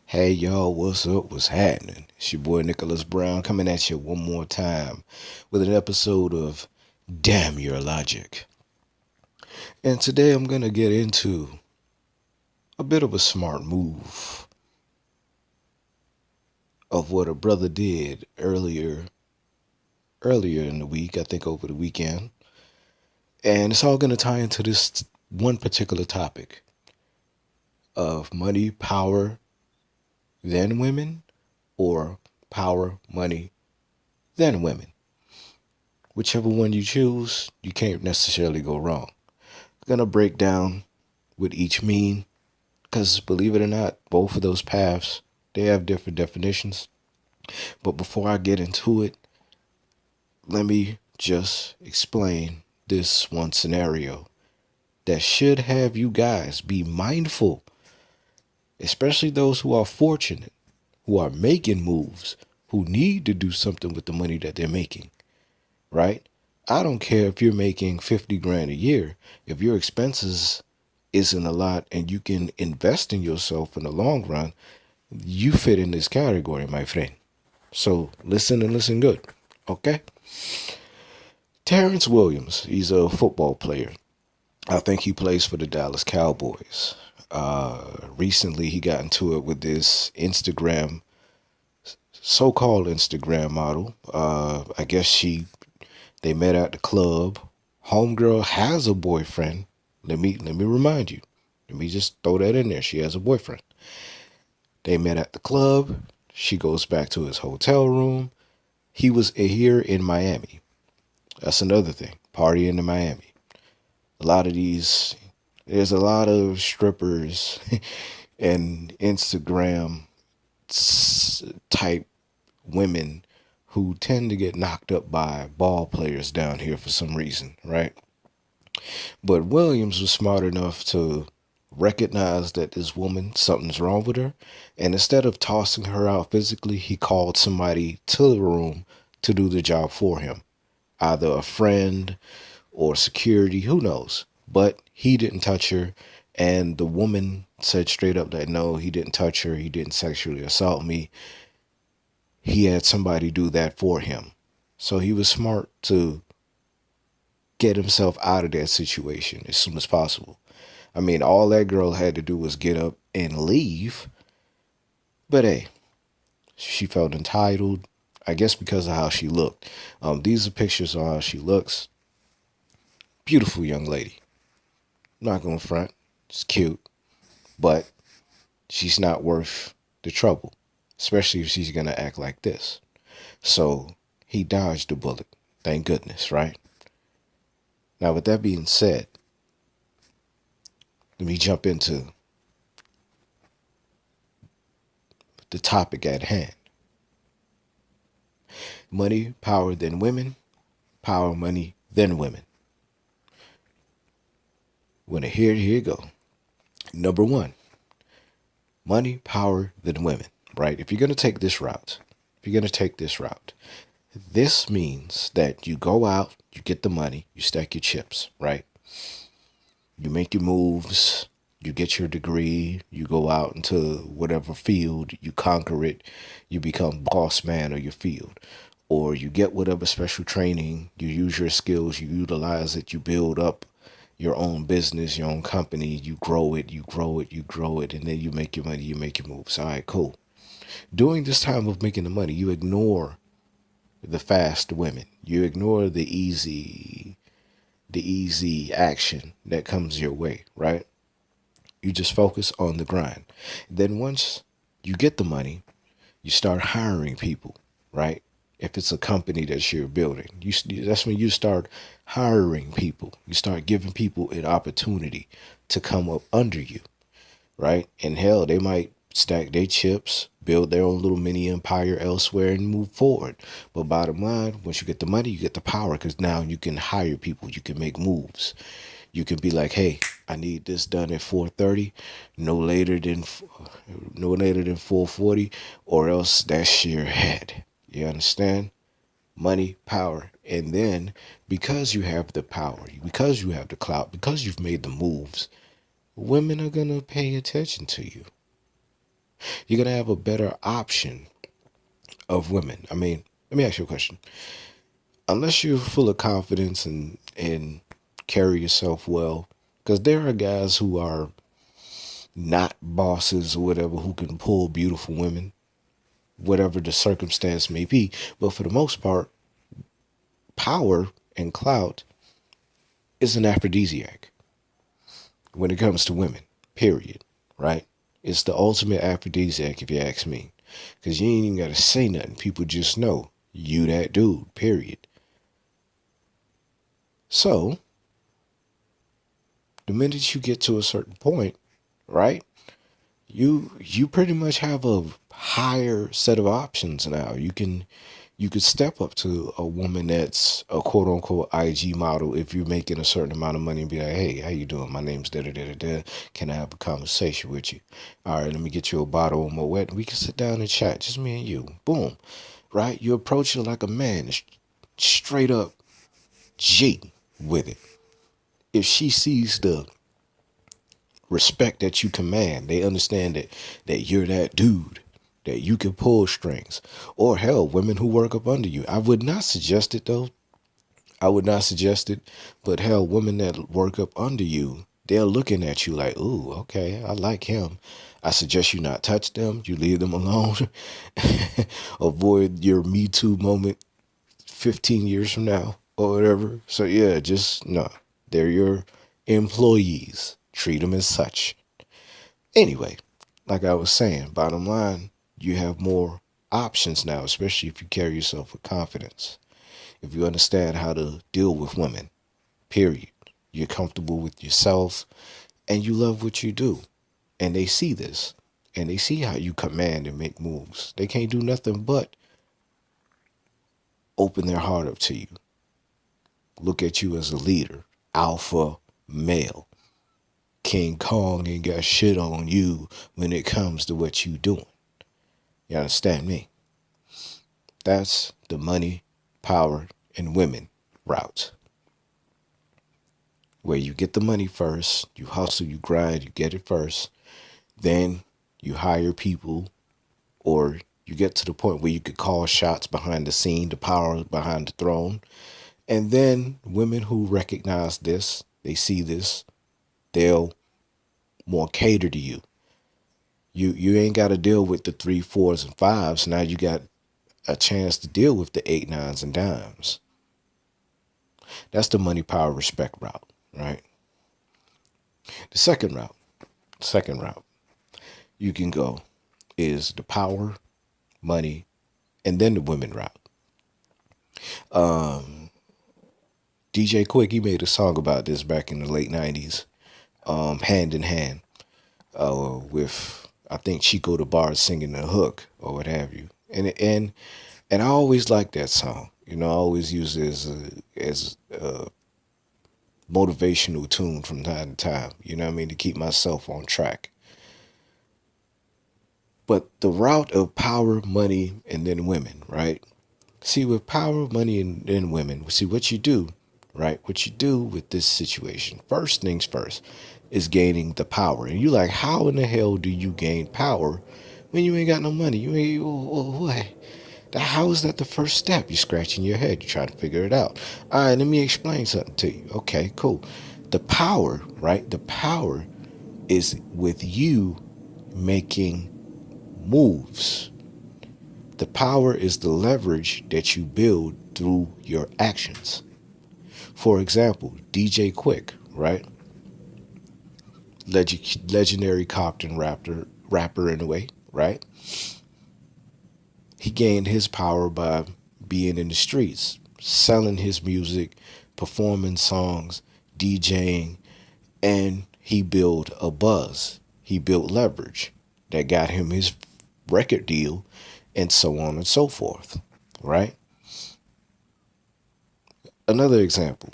Hey y'all, what's up? What's happening? It's your boy Nicholas Brown coming at you one more time with an episode of Damn Your Logic. And today I'm gonna get into a bit of a smart move of what a brother did earlier in the week, I think over the weekend. And it's all gonna tie into this one particular topic of money, power, then women, or power, money, then women. Whichever one you choose, you can't necessarily go wrong. Gonna break down what each mean because believe it or not, both of those paths they have different definitions. But before I get into it, let me just explain this one scenario that should have you guys be mindful, especially those who are fortunate, who are making moves, who need to do something with the money that they're making, right? I don't care if you're making 50 grand a year. If your expenses isn't a lot and you can invest in yourself in the long run, you fit in this category, my friend. So listen and listen good. Okay? Terrence Williams, he's a football player. I think he plays for the Dallas Cowboys. Recently, he got into it with this so-called Instagram model. I guess they met at the club. Homegirl has a boyfriend. Let me remind you. Let me just throw that in there. She has a boyfriend. They met at the club. She goes back to his hotel room. He was here in Miami. That's another thing. Partying in Miami. A lot of these, there's a lot of strippers and Instagram type women who tend to get knocked up by ball players down here for some reason, right? But Williams was smart enough to recognize that this woman, something's wrong with her. And instead of tossing her out physically, he called somebody to the room to do the job for him. Either a friend or security, who knows? But he didn't touch her. And the woman said straight up that no, he didn't touch her. He didn't sexually assault me. He had somebody do that for him. So he was smart to get himself out of that situation as soon as possible. I mean, all that girl had to do was get up and leave. But hey, she felt entitled, I guess because of how she looked. These are pictures of how she looks. Beautiful young lady. Not gonna front. It's cute. But she's not worth the trouble, especially if she's gonna act like this. So he dodged the bullet. Thank goodness, right? Now, with that being said, let me jump into the topic at hand. Money, power, then women. Power, money, then women. When here you go. Number one, money, power, then women, right? If you're going to take this route, this means that you go out, you get the money, you stack your chips, right? You make your moves, you get your degree, you go out into whatever field, you conquer it, you become boss man of your field. Or you get whatever special training, you use your skills, you utilize it, you build up your own business, your own company, you grow it, and then you make your money, you make your moves. All right, cool. During this time of making the money, you ignore the fast women. You ignore the easy action that comes your way, right? You just focus on the grind. Then once you get the money, you start hiring people, right? If it's a company that you're building, that's when you start hiring people. You start giving people an opportunity to come up under you, right? And hell, they might stack their chips, build their own little mini empire elsewhere and move forward. But bottom line, once you get the money, you get the power because now you can hire people, you can make moves. You can be like, hey, I need this done at 4:30, no later than no later than 4:40, or else that's your head. You understand? Money, power, and then because you have the power, because you have the clout, because you've made the moves, women are gonna pay attention to you. You're gonna have a better option of women. I mean, let me ask you a question. Unless you're full of confidence and carry yourself well, because there are guys who are not bosses or whatever who can pull beautiful women, whatever the circumstance may be. But for the most part, power and clout is an aphrodisiac when it comes to women, period. Right? It's the ultimate aphrodisiac, if you ask me. Because you ain't even got to say nothing. People just know you that dude, period. So, the minute you get to a certain point, right, you pretty much have a higher set of options now. You could step up to a woman that's a quote unquote IG model if you're making a certain amount of money and be like, hey, how you doing? My name's da da da da da. Can I have a conversation with you? All right, let me get you a bottle of Moet. We can sit down and chat, just me and you. Boom, right? You approach her like a man, straight up G with it. If she sees the respect that you command, they understand that you're that dude, that you can pull strings. Or hell, women who work up under you. I would not suggest it though. I would not suggest it. But hell, women that work up under you, they're looking at you like, ooh, okay, I like him. I suggest you not touch them. You leave them alone. Avoid your Me Too moment 15 years from now or whatever. So yeah, just no. They're your employees. Treat them as such. Anyway, like I was saying, bottom line, you have more options now, especially if you carry yourself with confidence. If you understand how to deal with women, period. You're comfortable with yourself and you love what you do. And they see this and they see how you command and make moves. They can't do nothing but open their heart up to you. Look at you as a leader, alpha male. King Kong ain't got shit on you when it comes to what you doing. You understand me? That's the money, power, and women route. Where you get the money first, you hustle, you grind, you get it first. Then you hire people, or you get to the point where you could call shots behind the scene, the power behind the throne. And then women who recognize this, they see this, they'll more cater to you. You ain't got to deal with the 3, 4s, and 5s. Now you got a chance to deal with the 8, 9s, and dimes. That's the money, power, respect route, right? The second route you can go is the power, money, and then the women route. DJ Quick, he made a song about this back in the late 90s, Hand in Hand, with, I think, Chico the Bard singing the hook or what have you. And I always liked that song. You know, I always use it as a motivational tune from time to time. You know what I mean? To keep myself on track. But the route of power, money, and then women, right? See, with power, money, and then women, see what you do, right? What you do with this situation. First things first is gaining the power. And you like, how in the hell do you gain power when you ain't got no money? You ain't, what? How is that the first step? You're scratching your head. You're trying to figure it out. All right, let me explain something to you. Okay, cool. The power, right? The power is with you making moves. The power is the leverage that you build through your actions. For example, DJ Quick, right? Legendary Compton rapper in a way, right? He gained his power by being in the streets, selling his music, performing songs, DJing, and he built a buzz. He built leverage that got him his record deal and so on and so forth, right? Another example,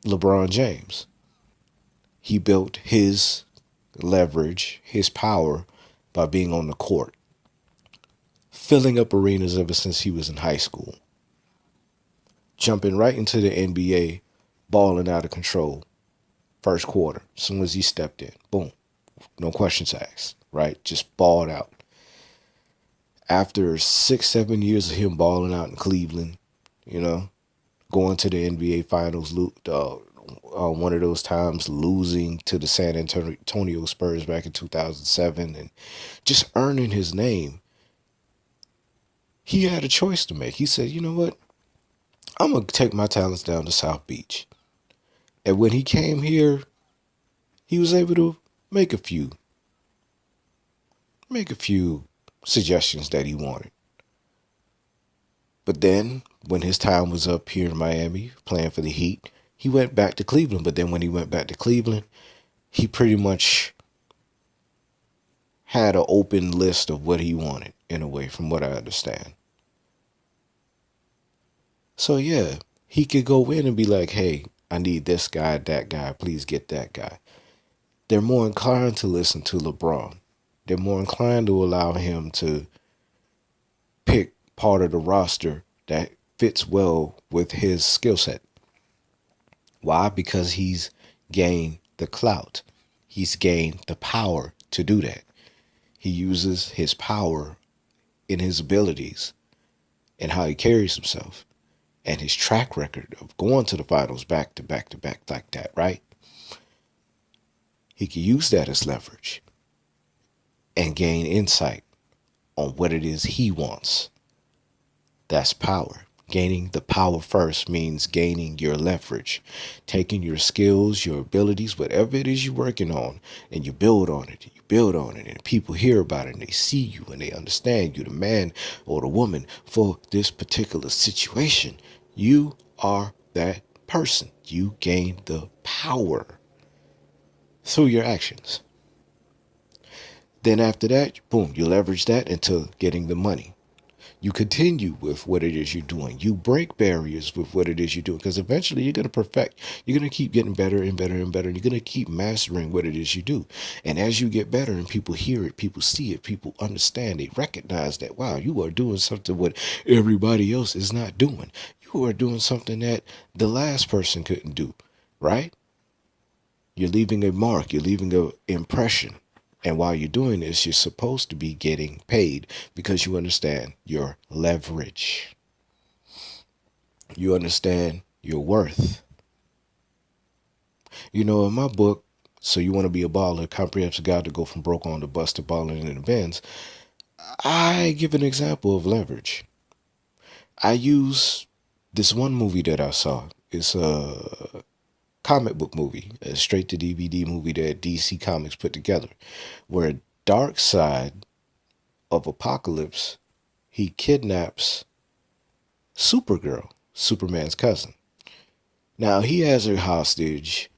LeBron James. He built his leverage, his power by being on the court, filling up arenas ever since he was in high school, jumping right into the NBA, balling out of control, first quarter, as soon as he stepped in. Boom. No questions asked. right? Just balled out. After 6, 7 years of him balling out in Cleveland, you know, going to the NBA Finals, one of those times losing to the San Antonio Spurs back in 2007, and just earning his name, he had a choice to make. He said, you know what? I'm going to take my talents down to South Beach. And when he came here, he was able to make a few, make a few suggestions that he wanted. But then when his time was up here in Miami playing for the Heat, he went back to Cleveland. But then when he went back to Cleveland, he pretty much had an open list of what he wanted, in a way, from what I understand. So yeah, he could go in and be like, hey, I need this guy, that guy, please get that guy. They're more inclined to listen to LeBron. They're more inclined to allow him to pick part of the roster that fits well with his skill set. Why? Because he's gained the clout. He's gained the power to do that. He uses his power in his abilities and how he carries himself and his track record of going to the finals back to back to back like that, right? He can use that as leverage and gain insight on what it is he wants. That's power. Gaining the power first means gaining your leverage, taking your skills, your abilities, whatever it is you're working on, and you build on it. You build on it, and people hear about it, and they see you, and they understand you, the man or the woman for this particular situation. You are that person. You gain the power through your actions. Then after that, boom, you leverage that into getting the money. You continue with what it is you're doing. You break barriers with what it is you're doing, because eventually you're going to perfect. You're going to keep getting better and better and better. And you're going to keep mastering what it is you do. And as you get better and people hear it, people see it, people understand, they recognize that, wow, you are doing something what everybody else is not doing. You are doing something that the last person couldn't do, right? You're leaving a mark. You're leaving an impression. And while you're doing this, you're supposed to be getting paid because you understand your leverage. You understand your worth. You know, in my book, So You Want to Be a Baller, Comprehensive Guide to Go From Broke on to Bust to Balling in the Benz, I give an example of leverage. I use this one movie that I saw. It's a comic book movie, a straight to DVD movie that DC Comics put together, where Darkseid of Apocalypse, he kidnaps Supergirl, Superman's cousin. Now he has her hostage.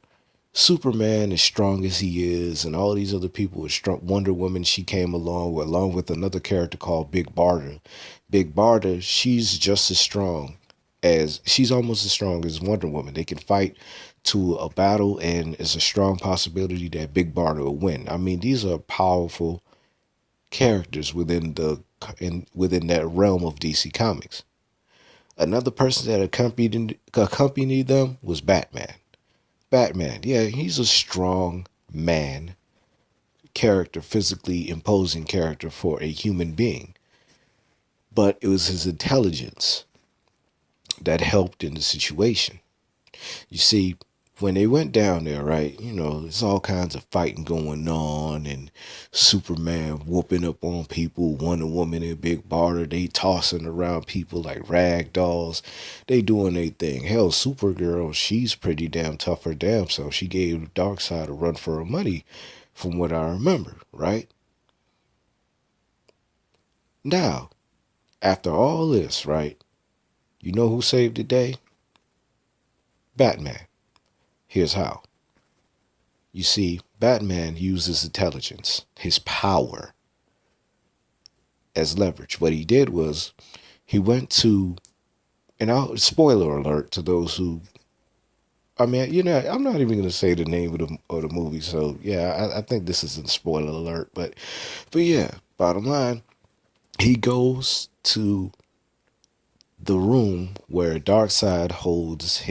Superman, as strong as he is, and all these other people are strong. Wonder Woman, she came along with another character called Big Barda. Big Barda, she's just as strong she's almost as strong as Wonder Woman. They can fight to a battle, and it's a strong possibility that Big Barda will win. I mean, these are powerful characters within that realm of DC Comics. Another person that accompanied them was Batman. Batman, yeah, he's a strong man character, physically imposing character for a human being. But it was his intelligence that helped in the situation. You see, when they went down there, right, there's all kinds of fighting going on, and Superman whooping up on people, Wonder Woman and Big Barda, they tossing around people like rag dolls. They doing their thing. Hell, Supergirl, she's pretty damn tough her damn self. She gave Darkseid a run for her money, from what I remember, right? Now, after all this, right, you know who saved the day? Batman. Here's how. You see, Batman uses intelligence, his power, as leverage. What he did was he went to, and spoiler alert to those who, I mean, I'm not even going to say the name of the movie. So yeah, I think this is a spoiler alert. But yeah, bottom line, he goes to the room where Darkseid holds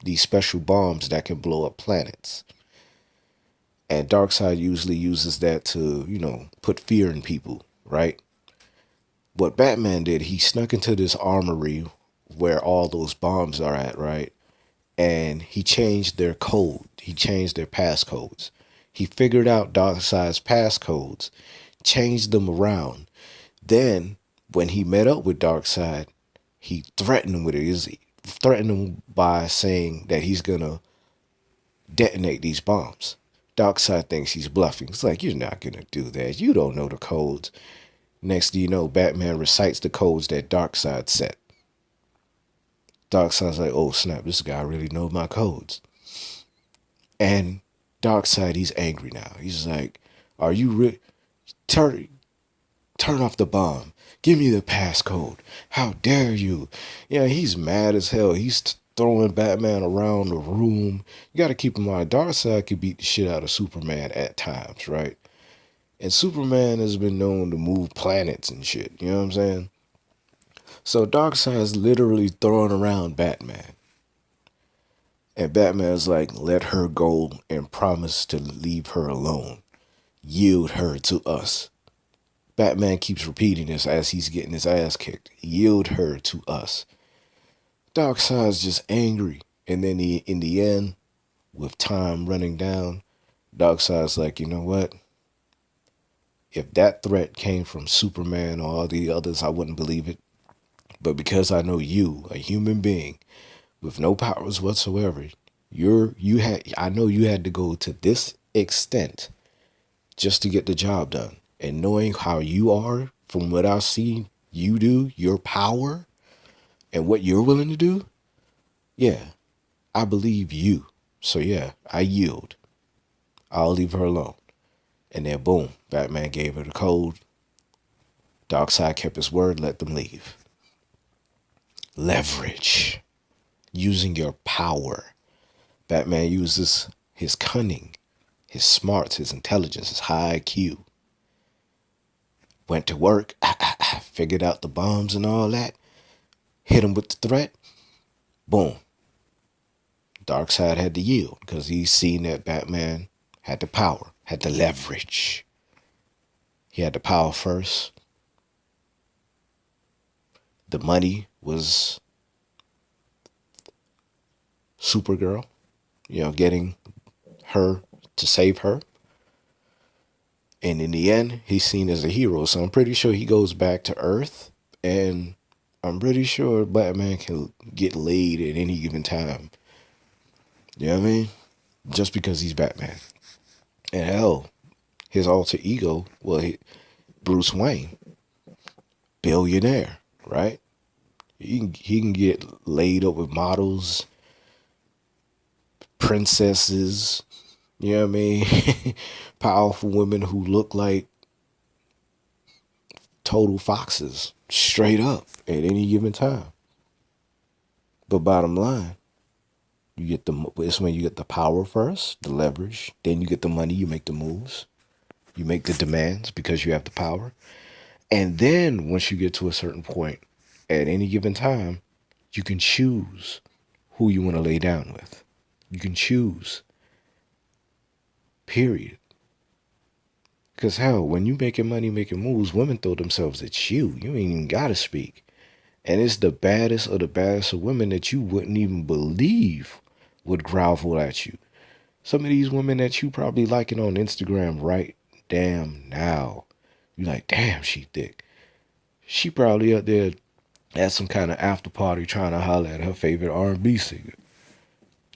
these special bombs that can blow up planets. And Darkseid usually uses that to, put fear in people, right? What Batman did, he snuck into this armory where all those bombs are at, right? And he changed their code. He changed their passcodes. He figured out Darkseid's passcodes, changed them around. Then, when he met up with Darkseid, he threatened him with it. He threatened him by saying that he's gonna detonate these bombs. Darkseid thinks he's bluffing. It's like, you're not gonna do that. You don't know the codes. Next thing you know, Batman recites the codes that Darkseid set. Darkseid's like, oh snap, this guy really knows my codes. And Darkseid, he's angry now. He's like, are you turn off the bomb. Give me the passcode. How dare you? Yeah, he's mad as hell. He's throwing Batman around the room. You got to keep in mind, Darkseid could beat the shit out of Superman at times, right? And Superman has been known to move planets and shit. You know what I'm saying? So Darkseid's literally throwing around Batman. And Batman's like, let her go and promise to leave her alone. Yield her to us. Batman keeps repeating this as he's getting his ass kicked. Yield her to us. Darkseid's just angry. And then in the end, with time running down, Darkseid's like, you know what? If that threat came from Superman or all the others, I wouldn't believe it. But because I know you, a human being with no powers whatsoever, I know you had to go to this extent just to get the job done. And knowing how you are, from what I've seen you do, your power, and what you're willing to do, yeah, I believe you. So yeah, I yield. I'll leave her alone. And then boom, Batman gave her the code. Darkseid kept his word, let them leave. Leverage. Using your power. Batman uses his cunning, his smarts, his intelligence, his high IQ. Went to work, figured out the bombs and all that. Hit him with the threat. Boom. Darkseid had to yield because he's seen that Batman had the power, had the leverage. He had the power first. The money was Supergirl, getting her to save her. And in the end, he's seen as a hero. So I'm pretty sure he goes back to Earth. And I'm pretty sure Batman can get laid at any given time. You know what I mean? Just because he's Batman. And hell, his alter ego, Bruce Wayne, billionaire, right? He can get laid up with models, princesses, you know what I mean? Powerful women who look like total foxes, straight up at any given time. But bottom line, it's when you get the power first, the leverage, then you get the money, you make the moves, you make the demands because you have the power. And then once you get to a certain point, at any given time, you can choose who you want to lay down with. You can choose. Period. Because hell, when you making money, making moves, women throw themselves at you. You ain't even got to speak. And it's the baddest of the baddest of women that you wouldn't even believe would grovel at you. Some of these women that you probably liking on Instagram right damn now. You like, damn, she thick. She probably up there at some kind of after party trying to holler at her favorite R&B singer.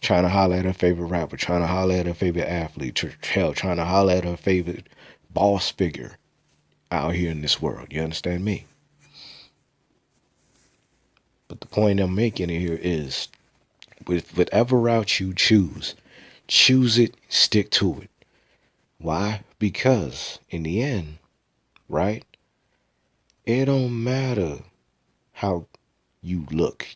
Trying to holler at her favorite rapper. Trying to holler at her favorite athlete. Hell, trying to holler at her favorite boss figure out here in this world. You understand me? But the point I'm making here is, with whatever route you choose it, stick to it. Why? Because in the end, right, it don't matter how you look.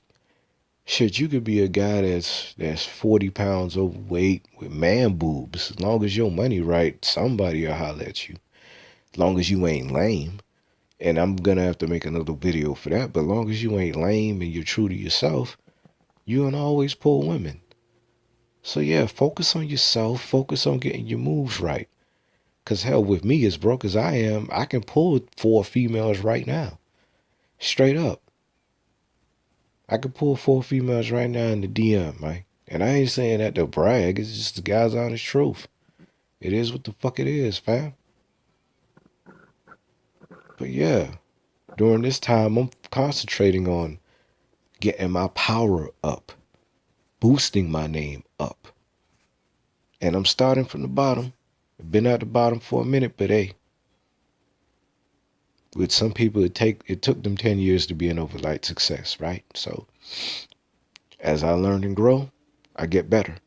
Shit, you could be a guy that's 40 pounds overweight with man boobs. As long as your money right, somebody will holler at you. As long as you ain't lame. And I'm gonna have to make another video for that. But as long as you ain't lame and you're true to yourself, you can always pull women. So yeah, focus on yourself. Focus on getting your moves right. Cause hell, with me as broke as I am, I can pull 4 females right now. Straight up. I could pull 4 females right now in the DM, man. And I ain't saying that to brag. It's just the guy's honest truth. It is what the fuck it is, fam. But yeah, during this time, I'm concentrating on getting my power up, boosting my name up. And I'm starting from the bottom. I've been at the bottom for a minute, but hey, with some people it took them 10 years to be an overnight success, right? So as I learn and grow, I get better.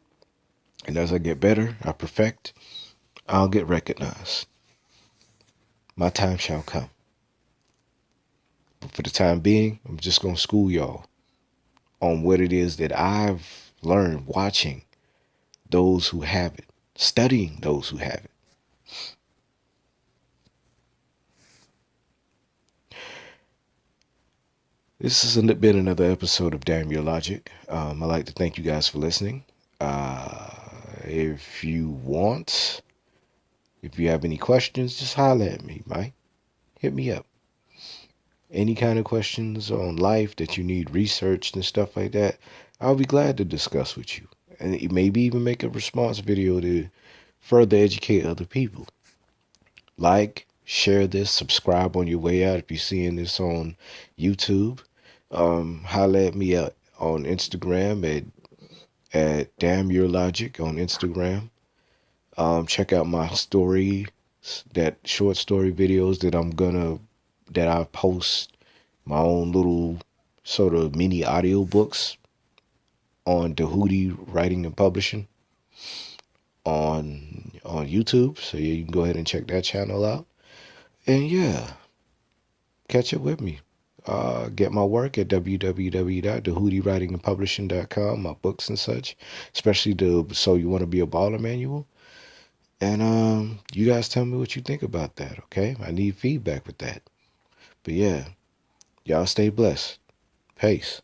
And as I get better, I perfect, I'll get recognized. My time shall come. But for the time being, I'm just going to school y'all on what it is that I've learned watching those who have it, studying those who have it. This has been another episode of Damn Your Logic. I'd like to thank you guys for listening. If you want, if you have any questions, just holler at me, Mike. Hit me up. Any kind of questions on life that you need researched and stuff like that, I'll be glad to discuss with you. And maybe even make a response video to further educate other people. Like, share this, subscribe on your way out if you're seeing this on YouTube. Holla at me on Instagram at Damn Your Logic on Instagram. Check out my story, that short story videos that I post, my own little sort of mini audio books on Dahudi Writing and Publishing on YouTube. So yeah, you can go ahead and check that channel out. And yeah, catch up with me. Get my work at www.thehootiewritingandpublishing.com, my books and such, especially the So You Want to Be a Baller manual. And you guys tell me what you think about that, okay? I need feedback with that. But yeah, y'all stay blessed. Peace.